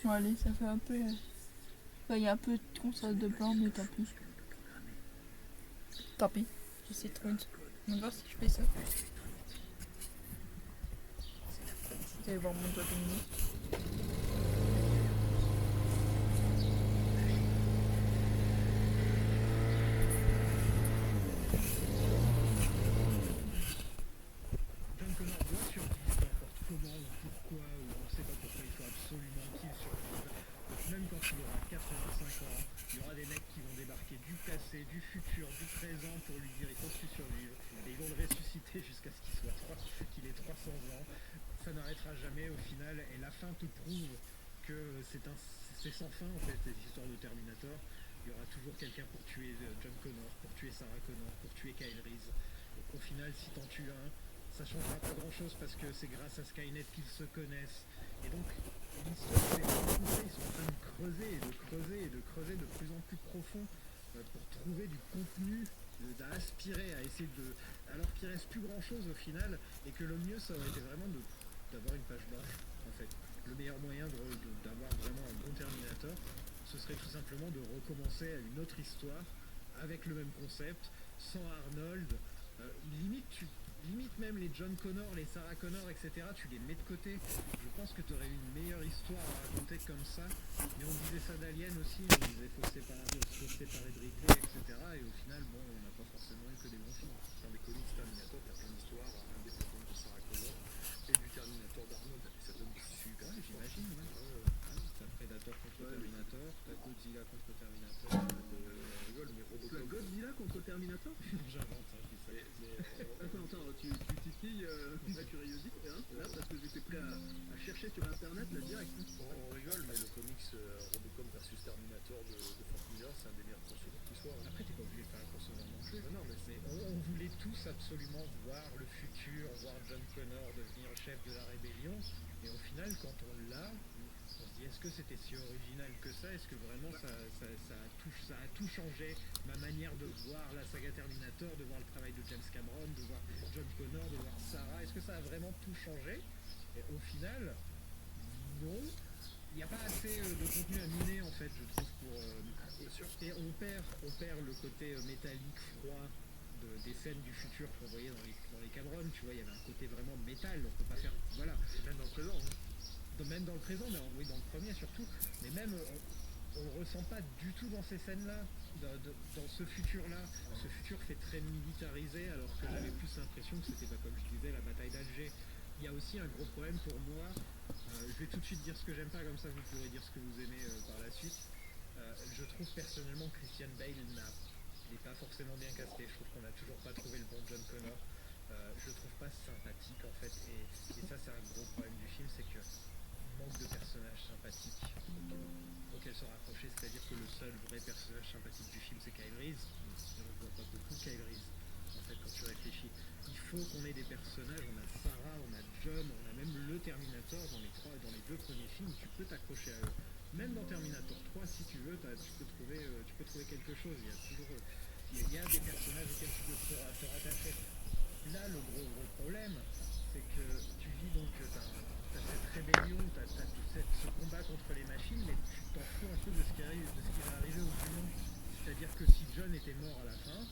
Bon, allez, ça fait un peu. Enfin, il y a un peu de console de blanc, mais tant pis. Tant pis. J'essaie de trouver une. On va voir si je fais ça. Vous allez voir mon doigt dominé. John Connor doit survivre, peu importe comment ou pourquoi, ou on ne sait pas pourquoi il faut absolument qu'il survive. Donc même quand il aura 85 ans, il y aura des mecs qui vont débarquer du passé, du futur, du présent pour lui dire il faut que tu survives. Et ils vont le ressusciter jusqu'à ce qu'il ait 300 ans. Ça n'arrêtera jamais au final, et la fin te prouve que c'est sans fin en fait, cette histoire de Terminator. Il y aura toujours quelqu'un pour tuer John Connor, pour tuer Sarah Connor, pour tuer Kyle Reese. Donc au final, si t'en tues un, ça changera pas grand chose parce que c'est grâce à Skynet qu'ils se connaissent. Et donc, l'histoire, c'est qu'ils sont en train de creuser et de creuser et de creuser de plus en plus profond pour trouver du contenu d'aspirer, à essayer de. Alors qu'il reste plus grand chose au final, et que le mieux ça aurait été vraiment d'avoir une page blanche en fait. Le meilleur moyen d'avoir vraiment un bon Terminator, ce serait tout simplement de recommencer à une autre histoire avec le même concept, sans Arnold. Limite même les John Connor, les Sarah Connor, etc., tu les mets de côté. Je pense que tu aurais une meilleure histoire à raconter comme ça. Mais on disait ça d'Alien aussi, on disait faut se séparer de Ripley, etc. Et au final, bon, on n'a pas forcément eu que des bons films. Dans les comics Terminator, t'as plein d'histoires indépendantes de Sarah Connor et du Terminator d'Arnold. Et ça donne super. Ouais, j'imagine, ouais. T'as Predator contre Terminator, t'as Godzilla contre Terminator. On rigole, mais Tu as Robocop. Godzilla contre Terminator? J'invente, hein, je dis ça. Attends, tu titilles ma curiosité, hein, là, parce que j'étais prêt à chercher sur internet, là, direct. On rigole, mais le comics Robocop versus Terminator de Frank Miller, c'est un des meilleurs crossovers qui soit. Après, t'es pas obligé de faire un crossover non plus. Non, mais Mais on voulait tous absolument voir le futur, voir John Connor devenir chef de la rébellion. Et au final, quand on l'a, on se dit est-ce que c'était si original que ça? Est-ce que vraiment ça a tout changé? Ma manière de voir la saga Terminator, de voir le travail de James Cameron, de voir John Connor, de voir Sarah, est-ce que ça a vraiment tout changé? Et au final, non. Il n'y a pas assez de contenu à miner en fait, je trouve, pour. Et on perd le côté métallique, froid des scènes du futur qu'on voyait dans les Cameron. Tu vois, il y avait un côté vraiment métal. On peut pas faire. Voilà. et même dans le présent. Hein. Même dans le présent, mais oui, dans le premier surtout. Mais même, on le ressent pas du tout dans ces scènes-là. Dans ce futur-là. Ce futur fait très militarisé, alors que j'avais plus l'impression que c'était, comme je disais, la bataille d'Alger. Il y a aussi un gros problème pour moi. Je vais tout de suite dire ce que j'aime pas, comme ça vous pourrez dire ce que vous aimez par la suite. Je trouve personnellement que Christian Bale n'est pas forcément bien casté. Je trouve qu'on n'a toujours pas trouvé le bon John Connor. Je le trouve pas sympathique en fait. Et ça, c'est un gros problème du film, c'est que manque de personnages sympathiques auxquels se raccrocher. C'est-à-dire que le seul vrai personnage sympathique du film, c'est Kyle Reese. Et on ne voit pas beaucoup Kyle Reese. En fait, quand tu réfléchis, il faut qu'on ait des personnages. On a Sarah, on a John, on a même le Terminator dans les deux premiers films. Tu peux t'accrocher à eux. Même dans Terminator 3, si tu veux, tu peux trouver quelque chose. Il y a toujours, il y a des personnages auxquels tu peux te rattacher. Là, le gros problème, c'est que tu vis donc, t'as cette rébellion, t'as tout ce combat contre les machines, mais tu t'en fous un peu de ce qui va arriver au plus long. C'est-à-dire que si John était mort à la fin,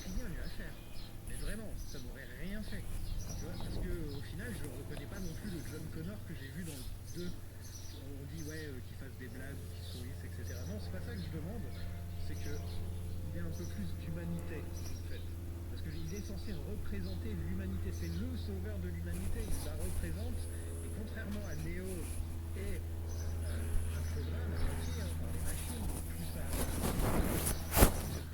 rien lui à faire. Mais vraiment, ça m'aurait rien fait. Tu vois, parce que au final, je reconnais pas non plus le John Connor que j'ai vu dans le 2. On dit ouais, qu'il fasse des blagues, qu'il sourisse, etc. Non, c'est pas ça que je demande. C'est que il ait un peu plus d'humanité, en fait. Parce qu'il est censé représenter l'humanité. C'est le sauveur de l'humanité. Il la représente. Et contrairement à Neo et un programme attaqué par les machines, plus ça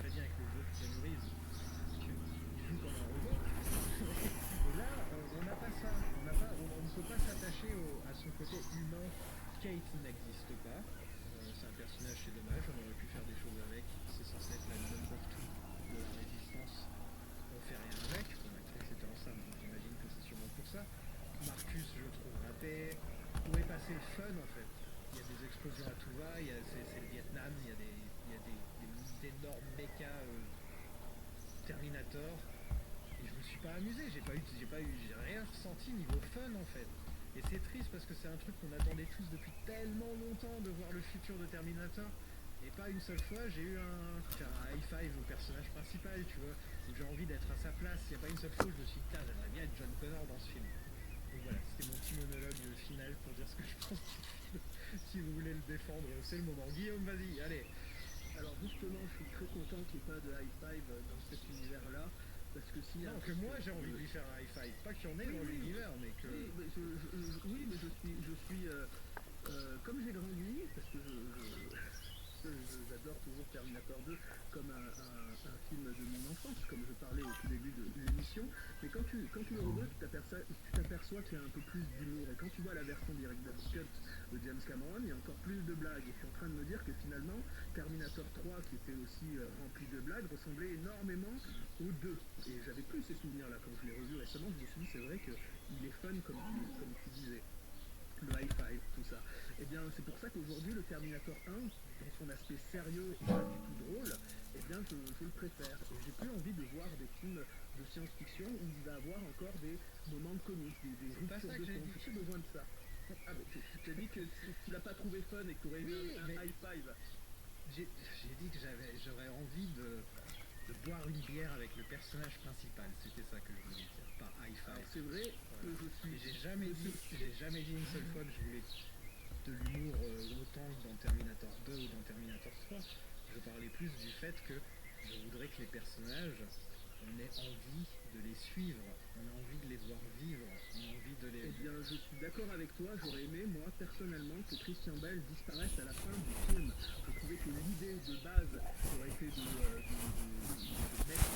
très bien avec le jeu de Keanu Reeves, il joue comme un robot. Et là, on n'a pas ça. On ne peut pas s'attacher à son côté humain. Kate n'existe pas. C'est un personnage, c'est dommage. On aurait pu faire des choses avec. C'est censé être la number two de la résistance. On fait rien avec. Bon, l'actrice était enceinte, donc j'imagine que c'est sûrement pour ça. Marcus, je le trouve raté. Où est passé le fun en fait? Il y a des explosions à tout va. C'est le Vietnam. Il y a des énormes mechas Terminator. Et je me suis pas amusé, j'ai rien ressenti niveau fun en fait. Et c'est triste parce que c'est un truc qu'on attendait tous depuis tellement longtemps de voir le futur de Terminator. Et pas une seule fois j'ai eu faire un high five au personnage principal, tu vois, où j'ai envie d'être à sa place. Il n'y a pas une seule fois où je me suis dit, putain, j'aimerais bien être John Connor dans ce film. Donc voilà, c'était mon petit monologue final pour dire ce que je pense du film. Si vous voulez le défendre, c'est le moment. Guillaume, vas-y, allez. Alors justement, je suis très content qu'il n'y ait pas de high five dans cet univers-là, parce que si... Non, que moi j'ai envie de lui faire un high five. Pas qu'il y en ait dans l'univers, mais que... Oui, mais je suis comme j'ai grandi, parce que j'adore toujours Terminator 2 comme un film de mon enfance, comme je parlais au tout début de l'émission, mais quand tu le revois, tu t'aperçois qu'il y a un peu plus d'humour, et quand tu vois la version Director's Cut de James Cameron, il y a encore plus de blagues, et je suis en train de me dire que finalement, Terminator 3, qui était aussi rempli de blagues, ressemblait énormément aux deux, et j'avais plus ces souvenirs-là, quand je l'ai revu récemment, je me suis dit, c'est vrai qu'il est fun, comme tu disais. Le high five, tout ça. Et bien, c'est pour ça qu'aujourd'hui, le Terminator 1, dans son aspect sérieux et pas du tout drôle, eh bien, je le préfère. Et j'ai plus envie de voir des films de science-fiction où il va avoir encore des moments comiques, des ruptures de ton. J'ai plus besoin de ça. Ah, mais tu as dit que tu l'as pas trouvé fun et que tu aurais aimé un high five. J'ai dit que j'aurais envie de boire une bière avec le personnage principal. C'était ça que je voulais dire, pas high five. C'est vrai que je suis... Mais j'ai jamais dit une seule fois que je voulais de l'humour autant que dans Terminator 2 ou dans Terminator 3. Je parlais plus du fait que je voudrais que les personnages, on ait envie de les suivre, on a envie de les voir vivre, on a envie de les... Eh bien, je suis d'accord avec toi, j'aurais aimé, moi, personnellement, que Christian Bale disparaisse à la fin du film. Je trouvais que l'idée de base aurait été de mettre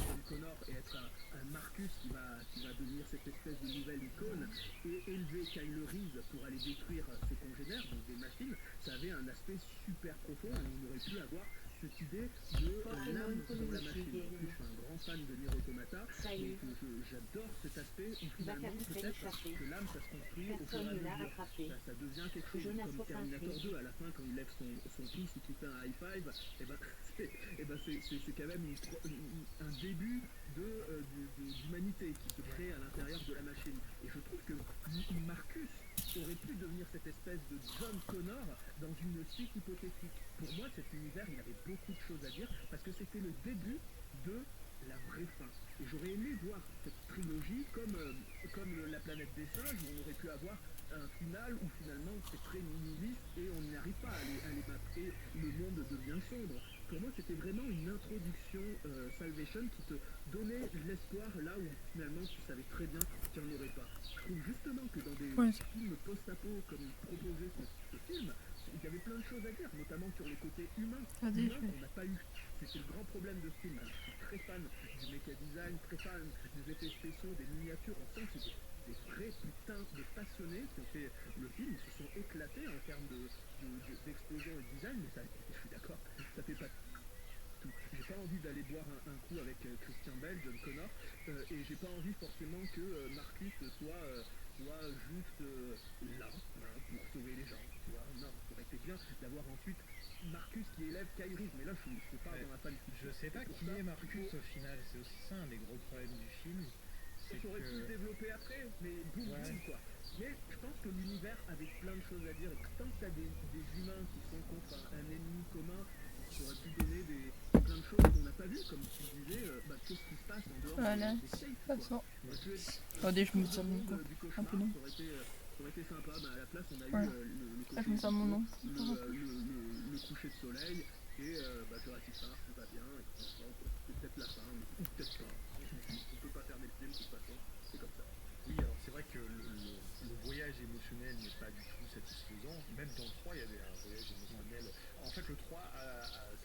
John Connor et être un Marcus qui va devenir cette espèce de nouvelle icône, et élever Kylo Reese pour aller détruire ses congénères, donc des machines. Ça avait un aspect super profond, et on aurait pu avoir cette idée de l'âme dans la machine. En plus, je suis un grand fan de Nier Automata, et que j'adore cet aspect où finalement, peut-être que l'âme, ça se construit au fur et à mesure. Ça devient quelque chose comme Terminator 2, à la fin, quand il lève son pouce et qu'il fait un high five, c'est quand même un début d'humanité qui se crée à l'intérieur de la machine. Et je trouve que Marcus aurait pu devenir cette espèce de John Connor dans une suite hypothétique. Pour moi, cet univers, il y avait beaucoup de choses à dire, parce que c'était le début de la vraie fin. Et j'aurais aimé voir cette trilogie comme la planète des singes, où on aurait pu avoir un final où finalement c'est très nihiliste et on n'y arrive pas à les battre et le monde devient sombre. Pour moi, c'était vraiment une introduction Salvation qui te donnait l'espoir là où finalement tu savais très bien qu'il n'y en aurait pas. Je trouve justement que dans des films post-apo comme proposait ce film, il y avait plein de choses à dire, notamment sur les côtés humains. On n'a pas eu. C'était le grand problème de ce film. Je suis très fan du méca design, très fan des effets spéciaux, des miniatures. On sent que c'est des vrais putains de passionnés qui ont fait le film. Ils se sont éclatés en termes d'explosion et de design, mais ça, je suis d'accord, ça fait pas tout. J'ai pas envie d'aller boire un coup avec Christian Bale, John Connor, et j'ai pas envie forcément que Marcus soit juste là pour sauver les gens. Tu vois, non, ça aurait été bien d'avoir ensuite Marcus qui élève Kyrie, mais là je pars dans la fanfiction. Je sais pas qui est Marcus au final, c'est aussi ça un des gros problèmes du film. J'aurais pu le développer après, mais boum, quoi. Mais je pense que l'univers avait plein de choses à dire, et que tant que t'as des humains qui sont contre un ennemi commun, ça aurait pu donner plein de choses qu'on n'a pas vues, comme tu disais, qu'est-ce qui se passe en dehors des safe, Attendez, je me sers mon corps. Un peu non. Ça aurait été sympa, à la place on a eu Je me sers mon nom. le coucher de soleil, et Jurassic Park, tout va bien, et c'est peut-être la fin, ou peut-être pas. On peut pas fermer le film de toute façon, c'est comme ça. Oui, alors c'est vrai que le voyage émotionnel n'est pas du tout satisfaisant. Même dans le 3, il y avait un voyage émotionnel. En fait, le 3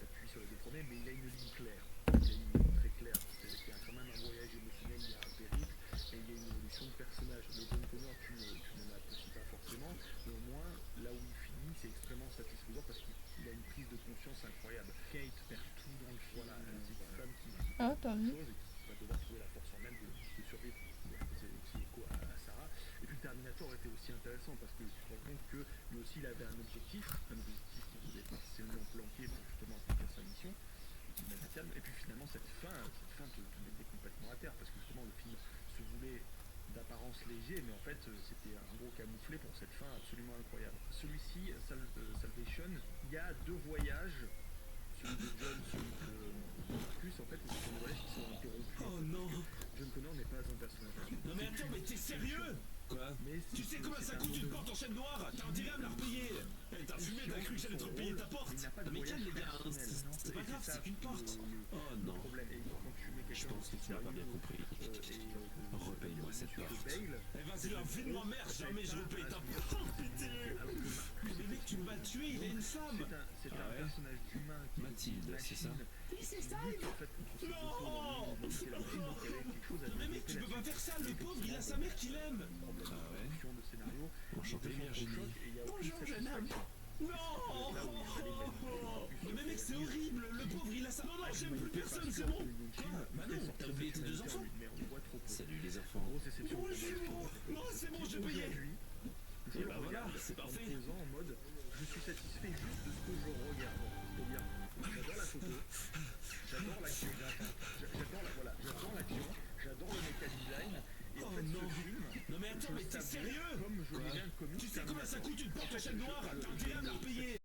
s'appuie sur les deux premiers, mais il a une ligne claire. Il y a une ligne très claire. C'est-à-dire qu'il y a quand même un voyage émotionnel, il y a un périple, et il y a une évolution de personnage. Le John Connor, tu ne l'apprécies pas forcément, mais au moins, là où il finit, c'est extrêmement satisfaisant parce qu'il a une prise de conscience incroyable. Kate perd tout dans le film. Voilà, c'est une femme qui t'as vu chose et qui va devoir trouver la force en elle de survivre. C'est aussi écho à Sarah. Et puis le Terminator était aussi intéressant parce que tu te rends compte que lui aussi il avait un objectif qu'il voulait partiellement planquer pour justement accomplir sa mission. Et puis finalement cette fin te mettait complètement à terre parce que justement le film se voulait d'apparence léger, mais en fait c'était un gros camouflé pour cette fin absolument incroyable. Celui-ci, Salvation, il y a 2 voyages, celui de John, celui de Marcus, en fait, c'est des voyages qui sont interrompus. Oh non. John Connor n'est pas un personnage. Non mais attends, mais t'es sérieux? Quoi? Mais Tu sais combien ça coûte une porte en chaîne noire? T'as intérêt à me la repayer. Eh, t'as fumé, t'as cru que j'allais te repayer ta porte. Non mais calme les gars, c'est pas grave, c'est qu'une porte. Oh non. Je pense que tu n'as pas bien compris. Repaye-moi cette porte. Eh vas-y, enfile-moi merde, jamais je repaye ta porte. Oh pitié. Mais mec, tu vas le tuer, il a une femme. C'est un personnage humain qui Mathilde, c'est ça? C'est ça. Non. Mais mec, tu peux pas faire ça, le pauvre, il a sa mère qu'il aime. Ah ouais. de scénario. Enchanté Virginie. Bonjour, jeune homme. Non. Mais mec, c'est horrible, le pauvre, il a sa... Non, non, j'aime plus personne, c'est bon. Quoi? Bah non, t'as oublié tes 2 enfants. Salut les enfants. Bonjour. Non, c'est bon, j'ai payé. Et bah voilà, c'est parfait. En mode, je suis satisfait juste de ce que je regarde. C'est-à-dire, j'adore la photo, j'adore l'action, j'adore l'action, j'adore le méca design. Et en fait, ce film, non mais attends, mais t'es sérieux? comme je l'ai bien connu, Tu sais combien ça coûte une porte en chaîne noire? T'as intérêt à me la repayer.